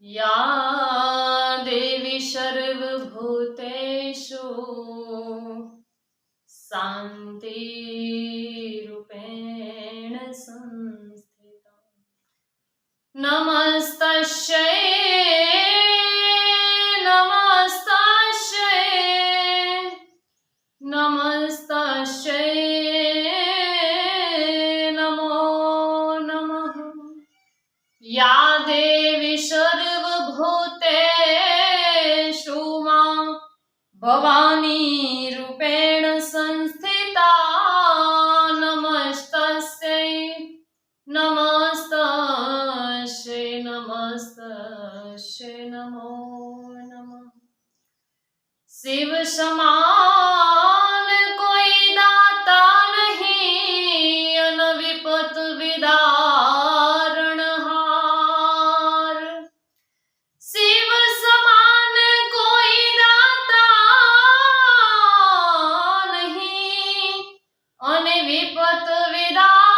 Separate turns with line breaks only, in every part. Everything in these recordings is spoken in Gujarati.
या देवी सर्वभूतेषु शान्तिरूपेण संस्थिता। नमस्तस्यै नमस्तस्यै नमस्तस्यै नमो नमः। या देवी सर्वभूतेषु मां भवानी रूपेण संस्थिता। नमस्तस्यै नमस्तस्यै नमस्तस्यै नमो नमः। शिव समान कोई दाता नहीं, अनविपत विदारणहार। शिव समान कोई दाता नहीं, अनविपत विदारणहार।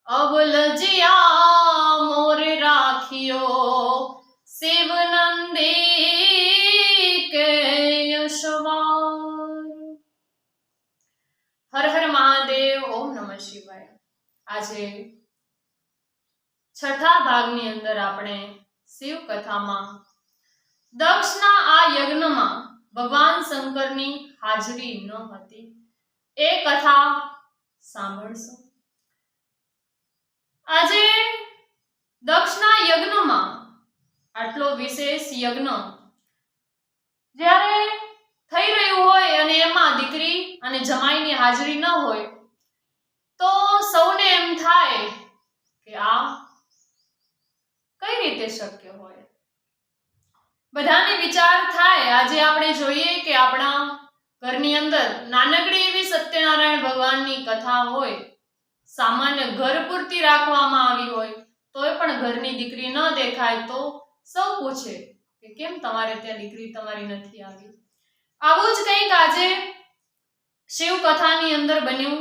अबलजिया मोर राखियो शिव नंदी के यशवार। हर हर महादेव। ओम नमः शिवाय। આજે છઠ્ઠા ભાગની અંદર આપણે શિવ કથામાં દક્ષના આ યજ્ઞમાં ભગવાન શંકરની હાજરી ન હતી એ કથા સાંભળશું। આજે દક્ષના યજ્ઞમાં આટલો વિશેષ યજ્ઞ જ્યારે થઈ રહ્યું હોય અને એમાં દીકરી અને જમાઈની હાજરી ન હોય તો સૌને એમ થાય કે આ કઈ રીતે શક્ય હોય। બધાને વિચાર થાય। આજે આપણે જોઈએ કે આપણા ઘરની અંદર નાનકડી એવી સત્યનારાયણ ભગવાનની કથા હોય, સામાન્ય ઘર પૂરતી રાખવામાં આવી હોય, તોય પણ ઘરની દીકરી ન દેખાય તો સૌ પૂછે કે કેમ તમારે ત્યાં દીકરી તમારી નથી આવી। આવું જ કંઈક આજે શિવ કથાની અંદર બન્યું।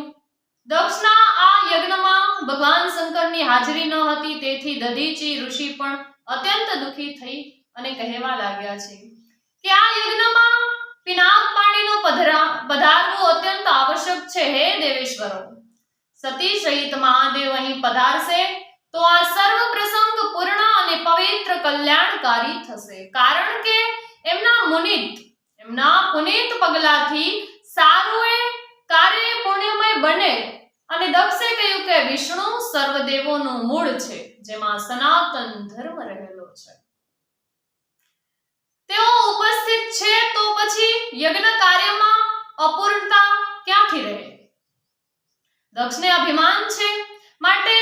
દક્ષના આ યજ્ઞમાં ભગવાન શંકરની હાજરી ન હતી, તેથી દધીચી ઋષિ પણ અત્યંત દુઃખી થઈ અને કહેવા લાગ્યા છે કે આ યજ્ઞમાં પિનાક પાણીનું પધારવું અત્યંત આવશ્યક છે। હે દેવેશ્વરો, સતી સહિત મહાદેવ અહીં પધારશે તો આ સર્વ પ્રસંગ પૂર્ણ અને પવિત્ર કલ્યાણકારી થશે, કારણ કે એમના પુનિત પગલાથી સારું એ કાર્ય પુણ્યમય બને। અને દક્ષે કહ્યું કે વિષ્ણુ સર્વદેવોનું મૂળ છે, જેમાં સનાતન ધર્મ રહેલો છે। તેઓ ઉપસ્થિત છે તો પછી યજ્ઞ કાર્યમાં અપૂર્ણતા ક્યાંથી રહે। દક્ષને અભિમાન છે, માટે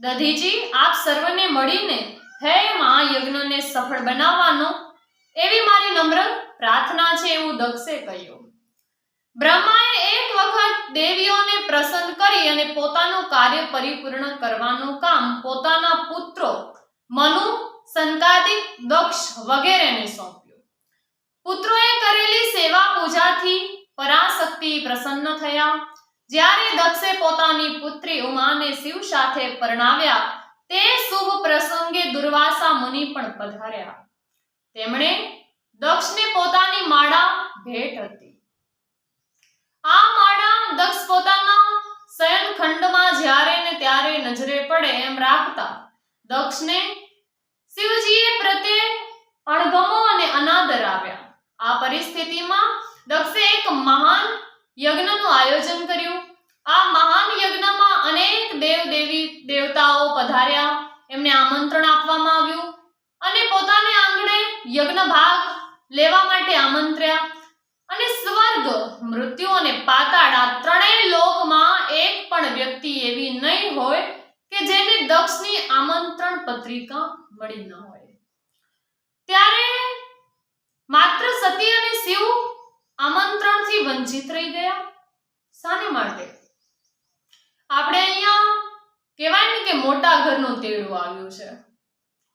દધીજી આપ સર્વને મળીને હે મહાયજ્ઞને સફળ બનાવવાનો એવી મારી નમ્ર પ્રાર્થના છે, એવું દક્ષે કહ્યું। બ્રહ્માએ એક વખત દેવીઓને પ્રસન્ન કરી અને પોતાનું કાર્ય પરિપૂર્ણ કરવાનું કામ પોતાના પુત્રો મનુ, સંકાદિક, દક્ષ વગેરેને સોંપ્યું। પુત્રોએ કરેલી સેવા પૂજાથી પરાશક્તિ પ્રસન્ન થયા। જ્યારે દક્ષે પોતાની પુત્રી ઉમાને શિવ સાથે પરણાવ્યા તે શુભ પ્રસંગે દુર્વાસા મુનિ પણ પધાર્યા। તેમણે દક્ષને પોતાની માળા ભેટ હતી। આ માળા દક્ષ પોતાના શયનખંડમાં જ્યારે ને ત્યારે નજરે પડે એમ રાખતા દક્ષને શિવજીએ પ્રત્યે અણગમો અને અનાદર આવ્યા। આ પરિસ્થિતિમાં દક્ષે એક મહાન યજ્ઞનું આયોજન કર્યું। આ મહાન યજ્ઞમાં અનેક દેવતાઓ પધાર્યા, એમને આમંત્રણ આપવામાં આવ્યું અને પોતાને આંગણે યજ્ઞ ભાગ લેવા માટે આમંત્ર્યા। અને સ્વર્ગ, મૃત્યુ અને પાતાળ આ ત્રણેય લોકમાં એક પણ વ્યક્તિ એવી નહીં હોય કે જેને દક્ષની આમંત્રણ પત્રિકા મળી ન હોય। ત્યારે માત્ર સતી અને શિવ આમંત્રણથી વંચિત રહી ગયા। શાને માટે? આપણે અહીંયા કહેવાય ને કે મોટા ઘરનું તેડું આવ્યું છે।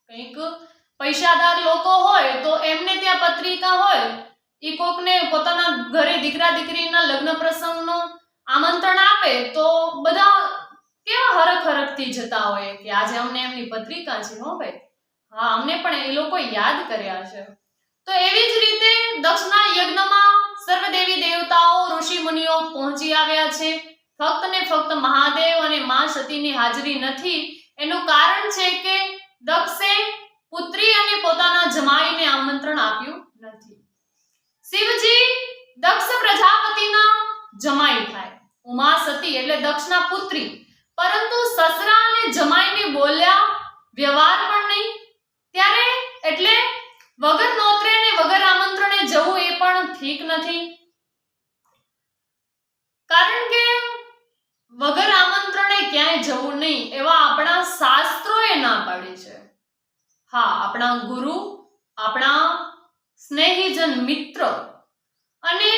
કંઈક પૈસાદાર લોકો હોય તો એમને ત્યાં પત્રિકા હોય, એ કોકને પોતાના ઘરે દીકરા દીકરીના લગ્ન પ્રસંગનું આમંત્રણ આપે તો બધા કેવા હરખ હરખથી જતા હોય કે આજે અમને એમની પત્રિકા છે, હો ભાઈ, હા, અમને પણ એ લોકો યાદ કર્યા છે. તો એવી જ રીતે દક્ષના યજ્ઞમાં સર્વદેવી દેવતાઓ, ઋષિ મુનિઓ પહોંચી આવ્યા છે. ફક્ત ને ફક્ત મહાદેવ અને માં સતીની હાજરી નથી. એનું કારણ છે કે દક્ષે પુત્રી અને પોતાના જમાઈને આમંત્રણ આપ્યું નથી. શિવજી દક્ષ પ્રજાપતિના જમાઈ થાય, ઉમા સતી એટલે દક્ષના પુત્રી, પરંતુ સસરા અને જમાઈને બોલ્યા વ્યવહાર પણ નહીં. ત્યારે એટલે વગર નોતરે ને વગર આમંત્રણે જવું એ પણ ઠીક નથી. કારણ કે વગર આમંત્રણે ક્યાંય જવું નહીં એવા આપણા શાસ્ત્રોએ ના પાડી છે. હા, આપણા ગુરુ, આપણા સ્નેહીજન મિત્ર અને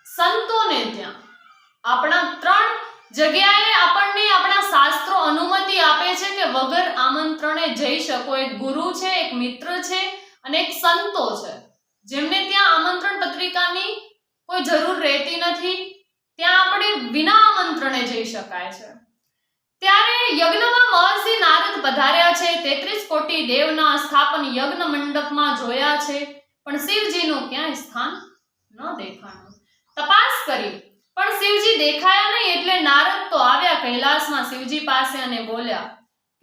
સંતોને ત્યાં આપણા 3 જગ્યાએ આપણને આપણા શાસ્ત્રો અનુમતિ આપે છે કે વગર આમંત્રણે જઈ શકો. એક ગુરુ છે, એક મિત્ર છે અને એક સંતો છે, જેમને ત્યાં આમંત્રણ પત્રિકાની કોઈ જરૂર રહેતી નથી. ત્યાં આપણે વિના આમંત્રણે જઈ શકાય છે. ત્યારે યજ્ઞમાં મહર્ષિ નારદ પધાર્યા છે. 33 કોટી દેવના સ્થાપન યજ્ઞ મંડપમાં જોયા છે, પણ શિવજીનું ક્યાંય સ્થાન ન દેખાણું. તપાસ કરી પણ શિવજી દેખાયા નહીં. એટલે નારદ તો આવ્યા કૈલાસમાં શિવજી પાસે અને બોલ્યા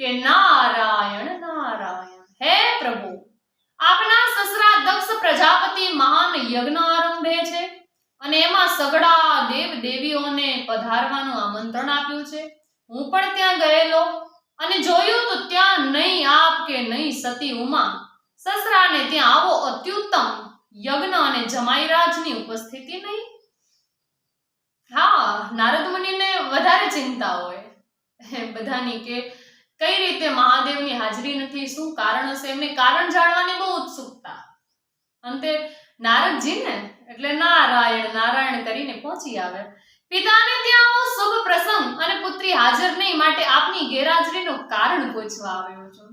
કે નારાયણ નારાયણ, હે પ્રભુ, આપના સસરા દક્ષ પ્રજાપતિ મહાન યજ્ઞ આરંભે છે અને એમાં સગડા દેવ દેવીઓને પધારવાનું આમંત્રણ આપ્યું છે. હું પણ ત્યાં ગયેલો અને જોયું તો ત્યાં નહીં આપ કે નહીં સતી ઉમા સસરાને ત્યાં આવો અત્યુત્તમ યજ્ઞ અને જમાઈરાજની ઉપસ્થિતિ નહીં. હા, નારદ મુનિને વધારે ચિંતા હોય બધાની કે કઈ રીતે મહાદેવની હાજરી નથી, શું કારણ હશે. એમને કારણ જાણવાની બહુ ઉત્સુકતા. અંતે નારદજીને એટલે નારાયણ નારાયણ કરીને પહોંચી આવે. પિતાને ત્યાં આવો શુભ પ્રસંગ અને પુત્રી હાજર નહીં, માટે આપની ગેરહાજરીનું કારણ પૂછવા આવ્યો છું.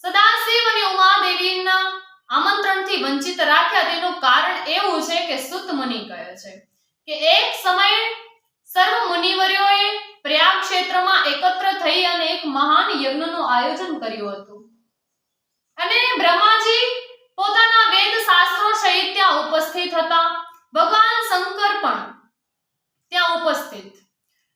સદાશિવ અને ઉમાદેવીના આમંત્રણથી વંચિત રાખ્યા તેનું કારણ એવું છે કે સુત મુનિ કહે છે કે એક સમયે સર્વ મુનિવર્યોએ પ્રયાગ ક્ષેત્રમાં એકત્ર થઈ અને એક મહાન યજ્ઞનું આયોજન કર્યું હતું અને બ્રહ્માજી પોતાના વેદ શાસ્ત્રો સહિત ત્યાં ઉપસ્થિત હતા. ભગવાન શંકર પણ ત્યાં ઉપસ્થિત.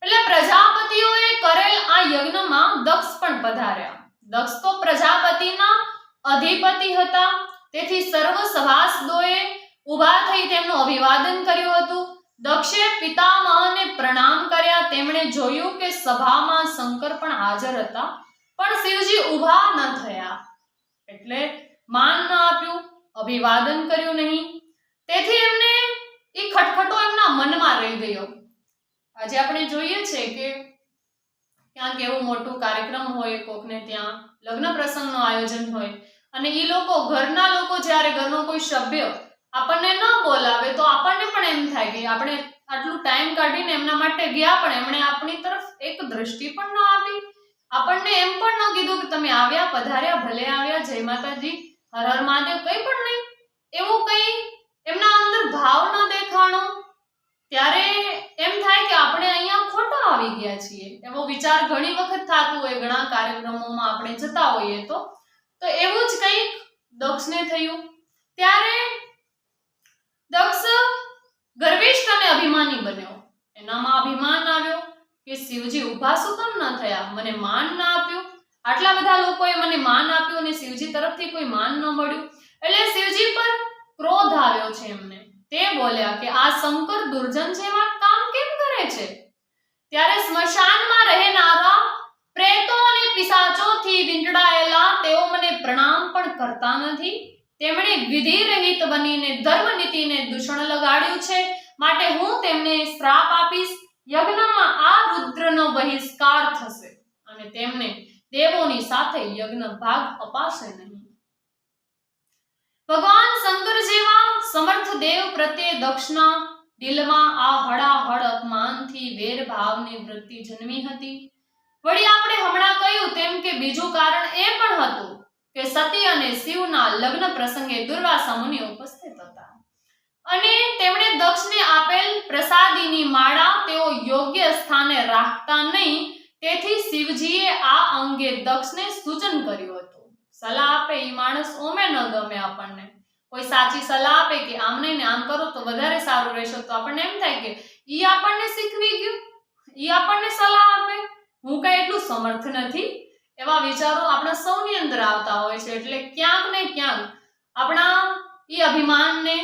એટલે પ્રજાપતિઓએ કરેલ આ યજ્ઞમાં દક્ષ પણ પધાર્યા. દક્ષ તો પ્રજાપતિના અધિપતિ હતા, તેથી સર્વ સભાસદોએ ઊભા થઈ તેમનું અભિવાદન કર્યું હતું. દક્ષે પિતામહને પ્રણામ કર્યા. તેમણે જોયું કે સભામાં શંકર પણ હાજર હતા, પણ શિવજી ઊભા ન થયા, એટલે માન ન આપ્યું, અભિવાદન કર્યું નહીં. તેથી એમને એ ખટખટો એમના મનમાં રહી ગયો. આજે આપણે જોઈએ છે કે ક્યાંક એવું મોટું કાર્યક્રમ હોય, કોકને ત્યાં લગ્ન પ્રસંગનું આયોજન હોય અને એ લોકો, ઘરના લોકો, જ્યારે ઘરનો કોઈ સભ્ય આપણને ન બોલાવે તો આપણને પણ એમ થાય કે આપણે આટલું ટાઈમ કાઢીને એમના માટે ગયા, પણ એમણે આપણી તરફ એક દ્રષ્ટિ પણ ન આપી, આપણને એમ પણ ન કીધું કે તમે આવ્યા, પધાર્યા, ભલે આવ્યા, જય માતાજી, હર હર મહાદેવ, કંઈ પણ નહીં. એવું કંઈ એમના અંદર ભાવ ન દેખાણો. ત્યારે એમ થાય કે આપણે અહીંયા ખોટા આવી ગયા છીએ. એવો વિચાર ઘણી વખત થતું હોય, ઘણા કાર્યક્રમોમાં આપણે જતા હોઈએ તો એવું જ કંઈક દક્ષને થયું. ત્યારે દક્ષ ગર્વિષ્ઠ અને અભિમાની બન્યો. એનામાં અભિમાન આવ્યો કે શિવજી ઊભા શું કેમ ન થયા, મને માન ન આપ્યું, આટલા બધા લોકોએ મને માન આપ્યું અને શિવજી તરફથી કોઈ માન ન મળ્યું. એટલે શિવજી પર ક્રોધ આવ્યો છે એમને. તે બોલ્યા કે આ શંકર દુર્જન જેવા કામ કેમ કરે છે. ત્યારે સ્મશાનમાં રહેનારા પ્રેતો અને પિશાચોથી વીંટળાયેલા તેઓ મને પ્રણામ પણ કરતા નથી. તેમણે વિધિ રહિત બનીને ધર્મ નીતિને દૂષણ લગાડ્યું છે, માટે હું તેમને શ્રાપ આપીશ. યજ્ઞમાં આ રુદ્રનો બહિષ્કાર થશે અને તેમને દેવોની સાથે યજ્ઞ ભાગ અપાશે નહીં. ભગવાન શંકર જેવા સમર્થ દેવ પ્રત્યે દક્ષના દિલમાં આ હળાહળ અપમાનથી વેર ભાવની વૃત્તિ જન્મી હતી. વળી આપણે હમણાં કહ્યું તેમ કે બીજું કારણ એ પણ હતું કે સતી અને શિવના લગ્ન પ્રસંગે દુર્વાસા મુનિ ઉપસ્થિત હતા. અને તેમણે દક્ષને આપેલ પ્રસાદીની માળા તેઓ યોગ્ય સ્થાને રાખતા નહીં, તેથી શિવજીએ આ અંગે દક્ષને સૂચન કર્યું હતું. સલાહ આપે એ માણસ ઓમે ન ગમે આપણને. કોઈ સાચી સલાહ આપે કે આમ નહીં ને આમ કરો તો વધારે સારું રહેશે, તો આપણને એમ થાય કે ઈ આપણને શીખવી ગયું, ઈ આપણને સલાહ આપે, હું કઈ એટલું સમર્થ નથી. એવા વિચારો આપણા સૌની અંદર આવતા હોય છે. એટલે ક્યાંક ને ક્યાંક આપણા ઈ અભિમાનને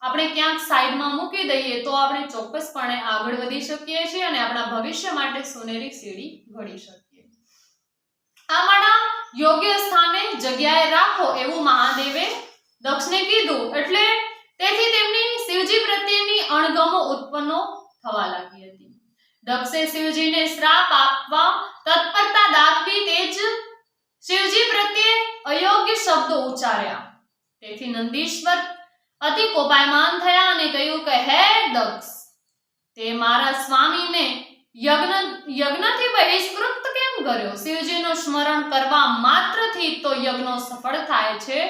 આપણે ક્યાંક સાઈડમાં મૂકી દઈએ તો આપણે ચોક્કસપણે આગળ વધી શકીએ છીએ અને આપણા ભવિષ્ય માટે સોનેરી સીડી ઘડી શકીએ. આ માળા યોગ્ય સ્થાને જગ્યાએ રાખો એવું મહાદેવે દક્ષને કીધું. એટલે તેથી તેમની શિવજી પ્રત્યેની અણગમો ઉત્પન્ન થવા લાગી હતી. દક્ષે શિવજીને શ્રાપ આપવા તત્પરતા દાખવી તે જ શિવજી પ્રત્યે અયોગ્ય શબ્દો ઉચ્ચાર્યા. તેથી નંદીશ્વર અતિ કોપાયમાન થયા અને કહ્યું કે હે દક્ષ, તે મારા સ્વામીને યજ્ઞથી બહિષ્કૃત કેમ કર્યો? શિવજીનું સ્મરણ કરવા માત્રથી તો યજ્ઞ સફળ થાય છે.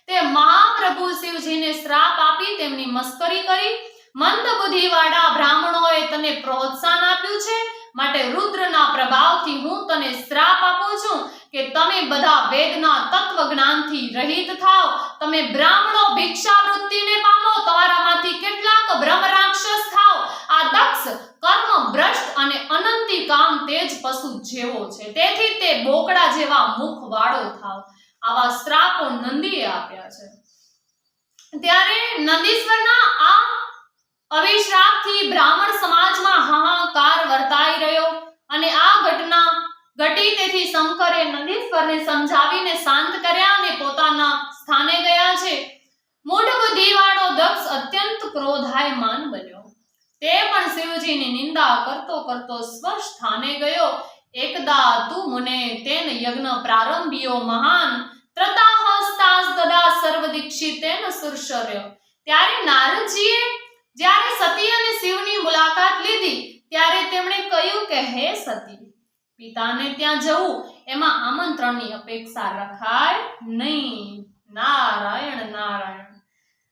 તે મહાપ્રભુ શિવજીને શ્રાપ આપી તેમની મસ્કરી કરી. મંદ બુદ્ધિવાળા બ્રાહ્મણોએ તને પ્રોત્સાહન આપ્યું છે, માટે રુદ્રના પ્રભાવથી હું તને શ્રાપ આપું છું કે તમે બધા વેદના તત્વ જ્ઞાનથી રહિત થાઓ. તમે બ્રાહ્મણો ભિક્ષાવૃત્તિને પામો, તમારામાંથી કેટલાક બ્રહ્મ રાક્ષસ થાઓ. આ દક્ષ કર્મ ભ્રષ્ટ અને અનંતી કામ તેજ પશુ જેવો છે, તેથી તે બોકડા જેવા મુખ વાળો થાવ. આવા શ્રાપો નંદીએ આપ્યા છે. ત્યારે નંદીશ્વરના આ અવિશ્રાપથી બ્રાહ્મણ સમાજમાં હાહાકાર વર્તાઈ રહ્યો અને આ ઘટના ઘટી. તેથી શંકરે નંદીશ્વરને સમજાવીને શાંત કર્યા અને પોતાના સ્થાને ગયા છે. મૂઢ બુદ્ધિવાળો દક્ષ અત્યંત ક્રોધાયમાન બન્યો. તે પણ શિવજીની નિંદા કરતો કરતો સ્વસ્થાને ગયો. એકદા તું મુને તેન યજ્ઞ પ્રારંભ્યો મહાન, ત્રતાહસ્તાસ ગદા સર્વ દીક્ષિતેન સુરશર્ય. ત્યારે નારદજીએ જ્યારે સતી અને શિવની મુલાકાત લીધી ત્યારે તેમણે કહ્યું કે હે સતી, પિતાને ત્યાં જવું એમાં આમંત્રણની અપેક્ષા રખાય નહીં. નારાયણ નારાયણ.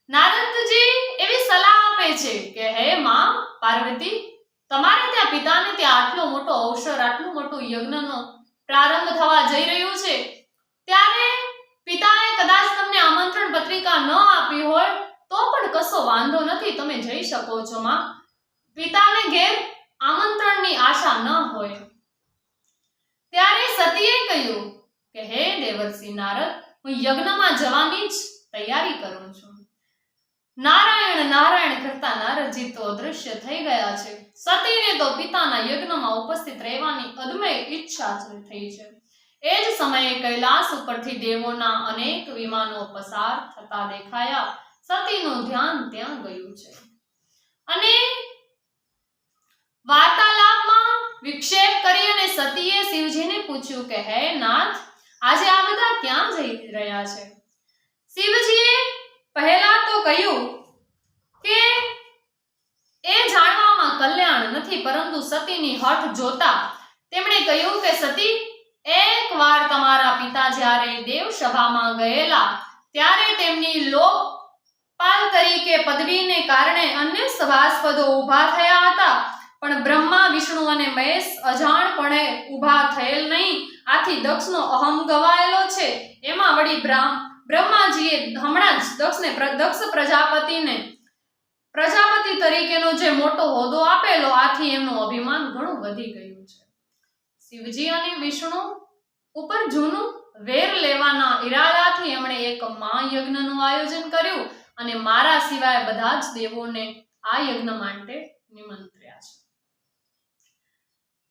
નારદજી એવી સલાહ આપે છે કે હે માં પાર્વતી, તમારે ત્યાં પિતાને ત્યાં આટલો મોટો અવસર, આટલું મોટું યજ્ઞનો પ્રારંભ થવા જઈ રહ્યું છે, ત્યારે પિતાએ કદાચ તમને આમંત્રણ પત્રિકા ન આપી હોય તો પણ કશો વાંધો નથી, તમે જઈ શકો છો માં. પિતાને ઘેર આમંત્રણની આશા ન હોય. ત્યારે સતીએ કહ્યું કે હે દેવર્ષિ નારદ, હું યજ્ઞમાં જવાની જ તૈયારી કરું છું. નારાયણ નારાયણ કરતા નારદજી તો અદૃશ્ય થઈ ગયા છે. સતીને તો પિતાના યજ્ઞમાં ઉપસ્થિત રહેવાની અદમ્ય ઈચ્છા થઈ છે. એ જ સમયે કૈલાસ ઉપરથી દેવોના અનેક વિમાનો પસાર થતા દેખાયા. સતીનું ધ્યાન ત્યાં ગયું છે અને વાર્તાલાપમાં વિક્ષેપ કરી અને સતીએ શિવજીને પૂછ્યું કે હે નાથ, આજે આ બધા ક્યાં જઈ રહ્યા છે? શિવજીએ પહેલા તો કહ્યું કે એ જાણવામાં કલ્યાણ નથી, પરંતુ સતીની હઠ જોતા તેમણે કહ્યું કે સતી, એકવાર તમારા પિતા જ્યારે દેવસભામાં ગયેલા ત્યારે તેમની લોકપાલ તરીકે પદવીને કારણે અન્ય સભાસદો ઊભા થયા હતા, પણ બ્રહ્મા, વિષ્ણુ અને મહેશ અજાણપણે ઊભા થયેલ નહીં. આથી દક્ષનો અહમ ગવાયેલો છે. એમાં વળી બ્રહ્માજીએ હમણાં જ દક્ષ પ્રજાપતિ તરીકેનો જે મોટો હોદ્દો આપેલો, આથી એમનું અભિમાન ઘણું વધી ગયું છે. શિવજી અને વિષ્ણુ ઉપર જૂનું વેર લેવાના ઈરાદાથી એમણે એક મહાયજ્ઞનું આયોજન કર્યું અને મારા સિવાય બધા જ દેવોને આ યજ્ઞ માટે નિમંત્ર્યા છે.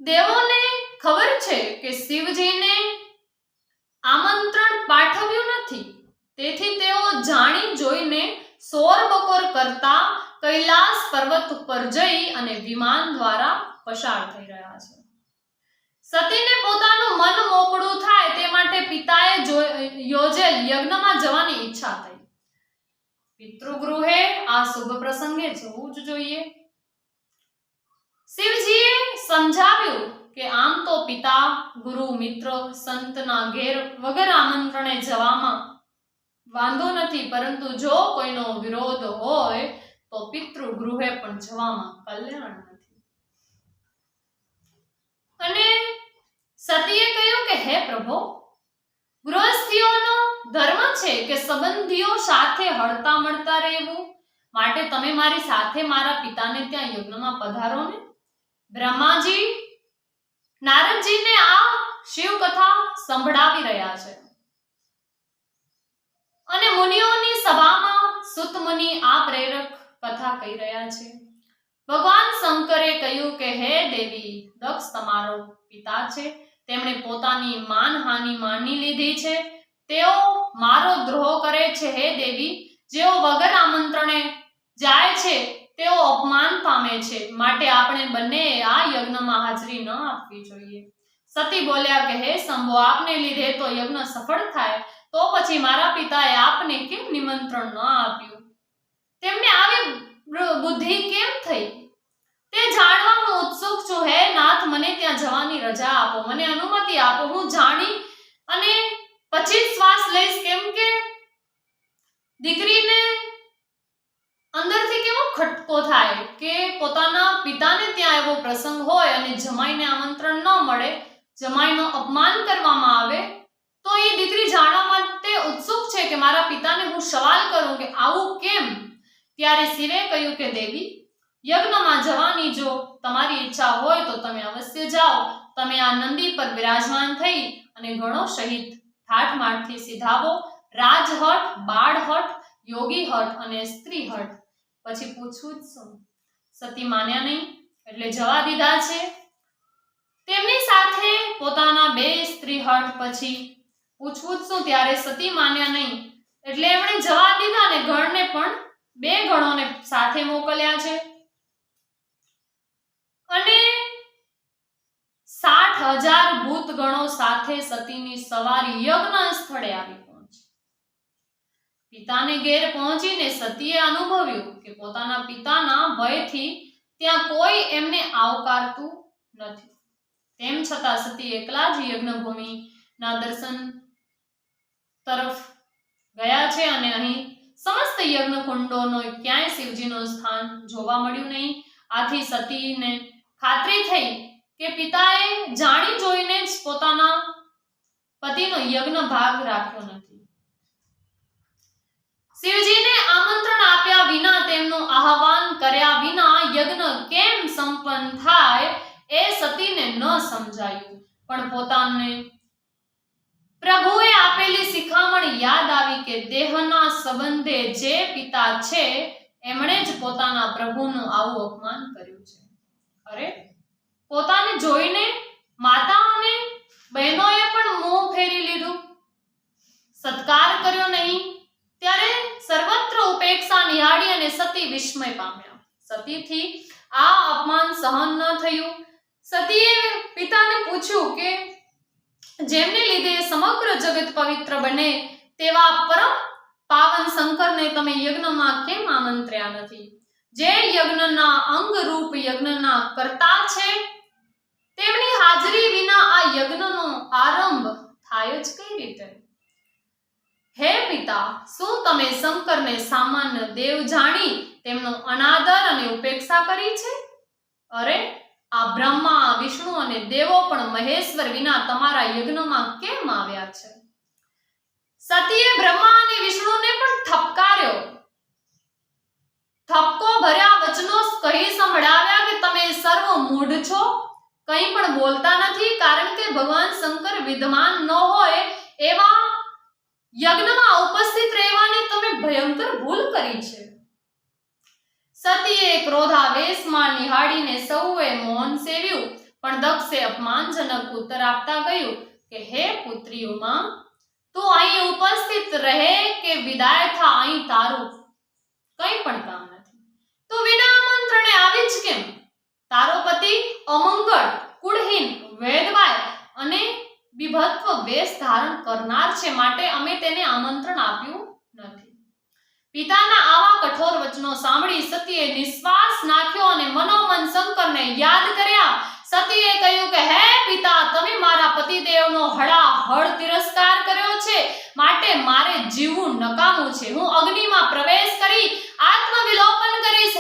દેવોને ખબર છે કે શિવજીને આમંત્રણ પાઠવ્યું નથી, તેથી તેઓ જાણી જોઈને શોરબકોર કરતા કૈલાસ પર્વત ઉપર જઈ અને વિમાન દ્વારા પસાર થઈ રહ્યા છે. સતીને પોતાનું મન મોકળું થાય તે માટે પિતાએ યોજેલ યજ્ઞમાં જવાની ઈચ્છા થઈ. પિતૃગૃહે આ શુભ પ્રસંગે જવું જ જોઈએ. શિવજીએ સમજાવ્યું કે આમ તો પિતા, ગુરુ, મિત્ર, સંતના ઘેર વગર આમંત્રણે જવામાં વાંધો નથી, પરંતુ જો કોઈનો વિરોધ હોય તો પિતૃગૃહે પણ જવામાં કલ્યાણ નથી. અને સતીએ કહ્યું કે હે પ્રભુ, ગૃહસ્થીઓનો ધર્મ છે કે સંબંધીઓ સાથે હળતા મળતા રહેવું, માટે તમે મારી સાથે મારા પિતાને ત્યાં યજ્ઞમાં પધારો ને. બ્રહ્માજી નારદજીને આ શિવ કથા સંભળાવી રહ્યા છે અને મુનિઓની સભામાં સુત મુનિ આ પ્રેરક કથા કહી રહ્યા છે. ભગવાન શંકરે કહ્યું કે હે દેવી, દક્ષ તમારો પિતા છે, તેમણે પોતાની માનહાનિ માની લીધી છે, તેઓ મારો દ્રોહ કરે છે. હે દેવી, જેઓ વગર આમંત્રણે જાય છે તેઓ અપમાન પામે છે, માટે આપણે બંને આ યજ્ઞમાં હાજરી ન આપવી જોઈએ. સતી બોલ્યા કે હે શંભો, આપને લીધે તો યજ્ઞ સફળ થાય, તો પછી મારા પિતાએ આપને કેમ નિમંત્રણ ન આપ્યું? તેમને આવી બુદ્ધિ કેમ થઈ તે જાણવા હું ઉત્સુક છું. હે નાથ, મને ત્યાં જવાની રજા આપો, મને અનુમતિ આપો. હું જાણી અને પછી જ શ્વાસ લઈશ, કેમ કે દીકરીને અંદરથી કેવો ખટકો થાય કે પોતાના પિતાને ત્યાં એવો પ્રસંગ હોય અને જમાઈને આમંત્રણ ન મળે, જમાઈનું અપમાન કરવામાં આવે, તો એ દીકરી જાણવા માટે ઉત્સુક છે કે મારા પિતાને હું સવાલ કરું કે આવું કેમ. ત્યારે શિવે કહ્યું કે દેવી, યજ્ઞમાં જવાની જો તમારી ઈચ્છા હોય તો તમે અવશ્ય જાઓ. તમે આ નંદી પર વિરાજમાન થઈ અને ગણો સહિત ઠાઠમાઠથી સીધાવો. રાજહટ, બાળહટ, યોગી હટ અને સ્ત્રી હટ. પછી પૂછવું જ શું? સતી માન્યા નહીં એટલે જવા દીધા છે. તેમની સાથે પોતાના 2 સ્ત્રી હટ. પછી પૂછવું જ શું? ત્યારે સતી માન્યા નહીં એટલે એમણે જવા દીધા અને ગણને પણ 2 ગણોને સાથે મોકલ્યા છે અને 60,000 ભૂત ગણો સાથે સતીની સવારી યજ્ઞ સ્થળે આવી પહોંચી. પિતાને ઘેર પહોંચીને સતીએ અનુભવ્યું કે પોતાના પિતાના ભયથી ત્યાં કોઈ એમને આવકારતું નથી. તેમ છતાં સતી એકલા જ યજ્ઞભૂમિના દર્શન તરફ ગયા છે અને અહીં સમસ્ત યજ્ઞ કુંડોનો ક્યાંય શિવજીનું સ્થાન જોવા મળ્યું નહીં. આથી સતીને ખાતરી થઈ કે પિતાએ જાણી જોઈને જ પોતાના પતિનો યજ્ઞ ભાગ રાખ્યો નથી. શિવજીને આમંત્રણ આપ્યા વિના, તેમનું આહવાન કર્યા વિના યજ્ઞ કેમ સંપન્ન થાય એ સતીને ન સમજાયું. પણ પોતાને પ્રભુએ આપેલી શિખામણ યાદ આવી કે દેહના સંબંધે જે પિતા છે એમણે જ પોતાના પ્રભુનું આવું અપમાન કર્યું છે. અરે, પોતાને જોઈને માતા અને બહેનોએ પણ મોં ફેરી લીધું, સત્કાર કર્યો નહીં. ત્યારે સર્વત્ર ઉપેક્ષા નિહાળી અને સતી વિસ્મય પામ્યા. સતીથી આ અપમાન સહન ન થયું. સતીએ પિતાને પૂછ્યું કે જેમને લીધે સમગ્ર જગત પવિત્ર બને તેવા પરમ પાવન શંકરને તમે યજ્ઞમાં કેમ આમંત્ર્યા નથી? જે યજ્ઞના અંગરૂપ યજ્ઞના કર્તા છે તેમની હાજરી વિના આ યજ્ઞનો આરંભ થાય જ કઈ રીતે? હે પિતા, શું તમે શંકરને સામાન્ય દેવ જાણી તેમનો અનાદર અને ઉપેક્ષા કરી છે? અરે, આ બ્રહ્મા, વિષ્ણુ અને દેવો પણ મહેશ્વર વિના તમારા યજ્ઞમાં કેમ આવ્યા છે? સતીએ બ્રહ્મા અને વિષ્ણુને પણ ઠપકાર્યો. ઠપકો ભર્યા વચનો કહી સંભળાવ્યા કે તમે સર્વ મૂઢ છો, કંઈ પણ બોલતા નથી, કારણ કે ભગવાન શંકર વિદ્યમાન ન હોય એવા યજ્ઞમાં ઉપસ્થિત રહેવાની તમે ભયંકર ભૂલ કરી છે. સતીએ ક્રોધાવેશમાં નિહાળીને સૌએ મૌન સેવ્યું, પણ દક્ષે અપમાનજનક ઉત્તર આપતા કહ્યું કે હે પુત્રી ઉમા, તું અહીં ઉપસ્થિત રહે કે વિદાય થા, અહીં તારું કંઈ પણ કામ નથી. તું વિના આમંત્રણે આવી જ કેમ? તારો પતિ અમંગળ, કુળહીન, વેદવાય અને વિભત્વ વેશ ધારણ કરનાર છે, માટે અમે તેને આમંત્રણ આપ્યું નથી. પિતાના આવા કઠોર વચનો સાંભળી સતીએ નિશ્વાસ નાખ્યો અને મનોમન શંકરને યાદ કર્યા. સતીએ કહ્યું કે હે પિતા, તમે મારા પતિદેવનો હળાહળ તિરસ્કાર કર્યો છે, માટે મારે જીવવું નકામું છે. હું અગ્નિમાં પ્રવેશ કરી આત્મવિલોપન કરીશ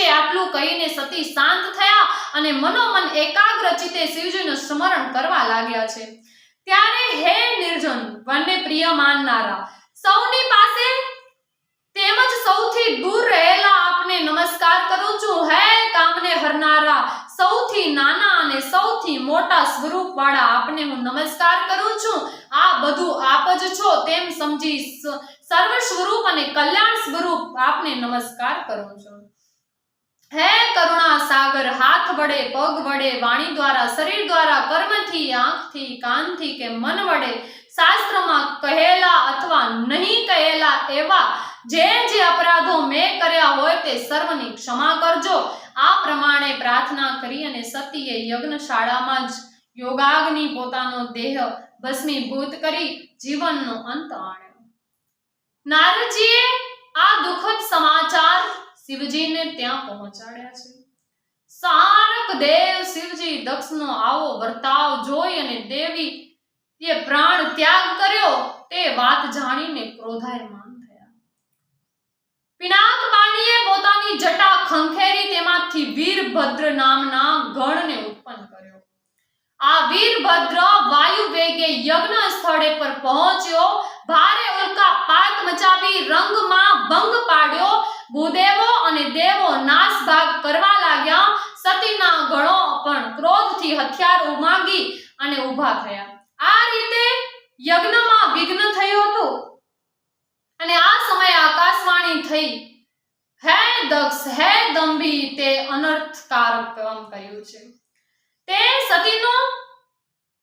છે. આટલું કહીને સતી શાંત થયા અને મનોમન એકાગ્ર ચિત્તે શિવજીનું સ્મરણ કરવા લાગ્યા છે. ત્યારે હે નિર્જન વનને પ્રિય માનનારા, સૌની પાસે તેમજ સૌથી દૂર રહેલા આપને નમસ્કાર કરું છું. હે કામને હરનારા, સૌથી નાના અને સૌથી મોટા સ્વરૂપ વાળા આપને હું નમસ્કાર કરું છું. આ બધું આપ જ છો તેમ સમજી સર્વ સ્વરૂપ અને કલ્યાણ સ્વરૂપ આપને નમસ્કાર કરું છું. હે કરુણા સાગર, હાથ વડે, પગ વડે, વાણી દ્વારા, શરીર દ્વારા, કર્મથી, આંખથી, કાનથી કે મન વડે શાસ્ત્રમાં કહેલા અથવા નહીં કહેલા એવા જે અપરાધો મેં કર્યા હોય તે સર્વની ક્ષમા કરજો. આ પ્રમાણે પ્રાર્થના કરી અને સતીએ યજ્ઞશાળામાં જ યોગાગ્નિ પોતાનો દેહ ભસ્મીભૂત કરી જીવનનો અંત આણ્યો. નારદજીએ આ દુઃખદ સમાચાર શિવજીને ત્યાં પહોંચાડ્યા છે. સારક દેવ શિવજી દક્ષનો આવો વર્તાવ જોઈ અને દેવી એ પ્રાણ ત્યાગ કર્યો તે વાત જાણીને ક્રોધાયમાન થયા. પિનાક પાણીએ પોતાની જટા ખંખેરી તેમાંથી વીરભદ્ર નામના ગણને ઉત્પન્ન કર્યો. આ વીરભદ્ર વાયુ વેગે યજ્ઞ સ્થળે પર પહોંચ્યો. ભારે ઉલ્કાપાત મચાવી રંગમાં ભંગ પાડ્યો. ભૂદેવો અને દેવો નાસભાગ કરવા લાગ્યા. સતીના ગણો પણ ક્રોધથી હથિયાર ઉમાંગી અને ઊભા થયા. આ રીતે યજ્ઞમાં વિઘ્ન થયું હતું અને આ સમયે આકાશવાણી થઈ, હે દક્ષ, હે દંભી, તે અનર્થકારક કામ કર્યું છે. તે સતીનો